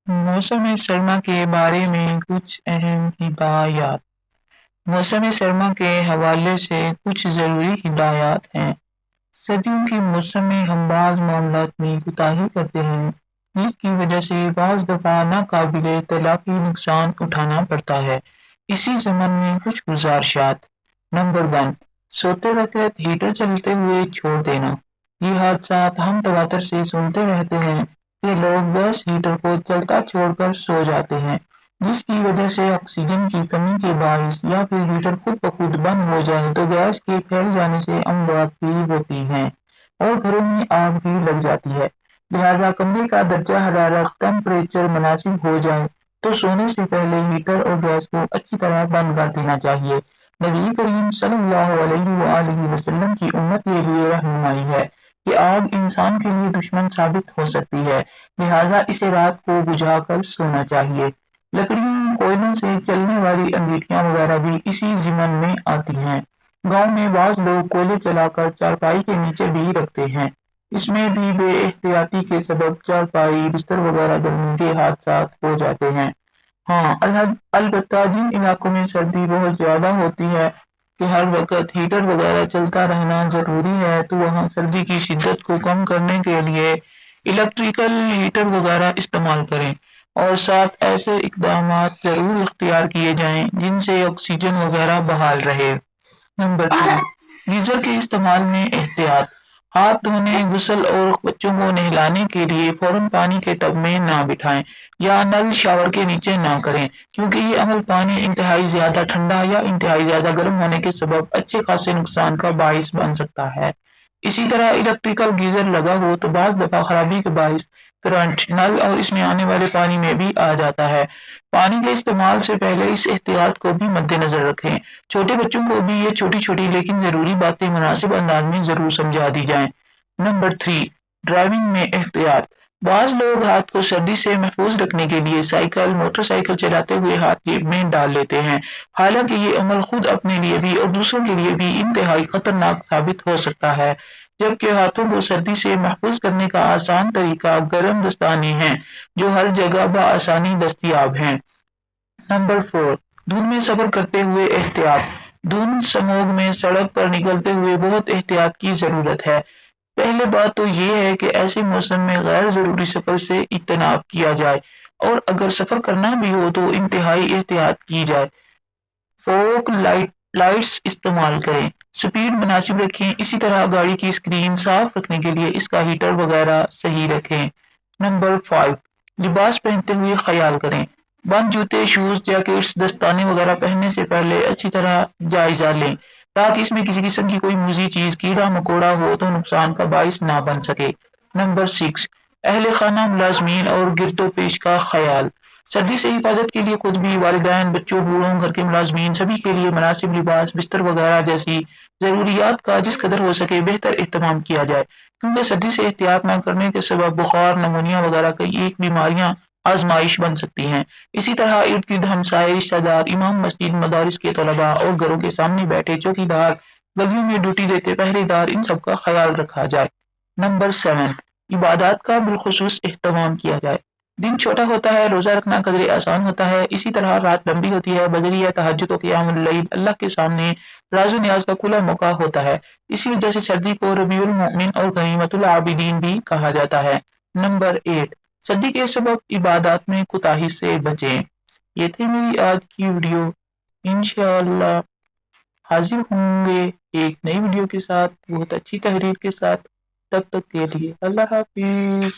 मौसम सरमा के बारे में कुछ अहम हिदायत। मौसम सरमा के हवाले से कुछ ज़रूरी हिदायत हैं। सर्दियों के मौसम में हम बाज़ मामलात में कोताही करते हैं, जिसकी वजह से बाज़ दफ़ा नाकाबिले तलाफ़ी नुकसान उठाना पड़ता है। इसी ज़मन में कुछ गुज़ारिशात। नंबर 1, सोते वक़्त हीटर चलते हुए छोड़ देना। ये हादसात हम तवातर से सुनते रहते हैं कि लोग गैस हीटर को चलता छोड़कर सो जाते हैं, जिसकी वजह से ऑक्सीजन की कमी के बाइस या फिर हीटर खुद ब खुद बंद हो जाए तो गैस के फैल जाने से अमवात भी होती हैं और घरों में आग भी लग जाती है। लिहाजा कमरे का दर्जा हरारत टेम्परेचर मुनासिब हो जाए तो सोने से पहले हीटर और गैस को अच्छी तरह बंद कर देना चाहिए। नबी करीम सल्लल्लाहु अलैहि वसल्लम की उम्मत के लिए रहनुमाई है कि आग इंसान के लिए दुश्मन साबित हो सकती है, लिहाजा इसे रात को बुझाकर सोना चाहिए। लकड़ियों कोयलों से चलने वाली अंगीठियां वगैरह भी इसी जिमन में आती हैं। गांव में बाज लोग कोयले जलाकर चारपाई के नीचे भी रखते हैं। इसमें भी बेएहतियाती के सबब चारपाई बिस्तर वगैरह जलने के हादसात हो जाते हैं। हाँ, अलबत्ता जिन इलाकों में सर्दी बहुत ज्यादा होती है कि हर वक्त हीटर वगैरह चलता रहना जरूरी है, तो वहाँ सर्दी की शिद्दत को कम करने के लिए इलेक्ट्रिकल हीटर वगैरह इस्तेमाल करें और साथ ऐसे इकदामात जरूर इख्तियार किए जाएं जिनसे ऑक्सीजन वगैरह बहाल रहे। नंबर 2, गीजर के इस्तेमाल में एहतियात। हाथ धोने, गुस्ल और बच्चों को नहलाने के लिए फौरन पानी के टब में ना बिठाएं या नल शावर के नीचे ना करें, क्योंकि ये अमल पानी इंतहाई ज्यादा ठंडा या इंतहाई ज्यादा गर्म होने के सबब अच्छे खासे नुकसान का बाइस बन सकता है। इसी तरह इलेक्ट्रिकल गीजर लगा हो तो बाज दफा खराबी के बाइस करंट नल और इसमें आने वाले पानी में भी आ जाता है। पानी के इस्तेमाल से पहले इस एहतियात को भी मद्देनजर रखें। छोटे बच्चों को भी ये छोटी छोटी लेकिन जरूरी बातें मुनासिब अंदाज में जरूर समझा दी जाएं। नंबर 3, ड्राइविंग में एहतियात। बाज लोग हाथ को सर्दी से महफूज रखने के लिए साइकिल मोटरसाइकिल चलाते हुए हाथ जेब में डाल लेते हैं। हालांकि ये अमल खुद अपने लिए भी और दूसरों के लिए भी इंतहाई खतरनाक साबित हो सकता है, जबकि हाथों को सर्दी से महफूज करने का आसान तरीका गर्म दस्ताने हैं, जो हर जगह बआसानी दस्तयाब हैं। नंबर 4, धुंध में सफर करते हुए एहतियात। धुंध समोग में सड़क पर निकलते हुए बहुत एहतियात की जरूरत है। पहले बात तो ये है कि ऐसे मौसम में गैर जरूरी सफर से इज्तनाब किया जाए और अगर सफर करना भी हो तो इंतहाई एहतियात की जाए। फोक लाइट्स इस्तेमाल करें, स्पीड मुनासिब रखें, इसी तरह गाड़ी की स्क्रीन साफ रखने के लिए इसका हीटर वगैरह सही रखें। नंबर 5, लिबास पहनते हुए ख्याल करें। बंद जूते, शूज, जैकेट्स, दस्ताने वगैरह पहनने से पहले अच्छी तरह जायजा लें, ताकि इसमें किसी किस्म की कोई मूजी चीज कीड़ा मकोड़ा हो तो नुकसान का बाइस ना बन सके। नंबर 6, अहले खाना मुलाजमीन और गिरदो पेश का ख्याल। सर्दी से हिफाजत के लिए खुद भी, वालिदैन, बच्चों, बूढ़ों, घर के मुलाजमीन सभी के लिए मुनासिब लिबास, बिस्तर वगैरह जैसी जरूरियात का जिस कदर हो सके बेहतर एहतमाम किया जाए, क्योंकि सर्दी से एहतियात न करने के सबब बुखार, नमूनिया वगैरह कई एक बीमारियां आजमाइश बन सकती हैं। इसी तरह इर्द गिर्द हमसाए, रिश्तेदार, इमाम मस्जिद, मदारिस के तलबा और घरों के सामने बैठे चौकीदार, गलियों में ड्यूटी देते पहरेदार, इन सब का ख्याल रखा जाए। नंबर 7, इबादत का बिलखुसूस एहतमाम किया जाए। दिन छोटा होता है, रोजा रखना कदरे आसान होता है, इसी तरह रात लंबी होती है, बदरिया तहज्जुद व क़ियामुल लैल अल्लाह के सामने राज़ो न्याज का खुला मौका होता है। इसी वजह से सर्दी को रबीउल मोमिन और गनीमतुल आबिदीन भी कहा जाता है। नंबर 8, सर्दी के सबब इबादत में कोताही से बचें। ये थी मेरी आज की वीडियो। इंशाअल्लाह हाजिर होंगे एक नई वीडियो के साथ, बहुत अच्छी तहरीर के साथ। तब तक के लिए अल्लाह हाफिज।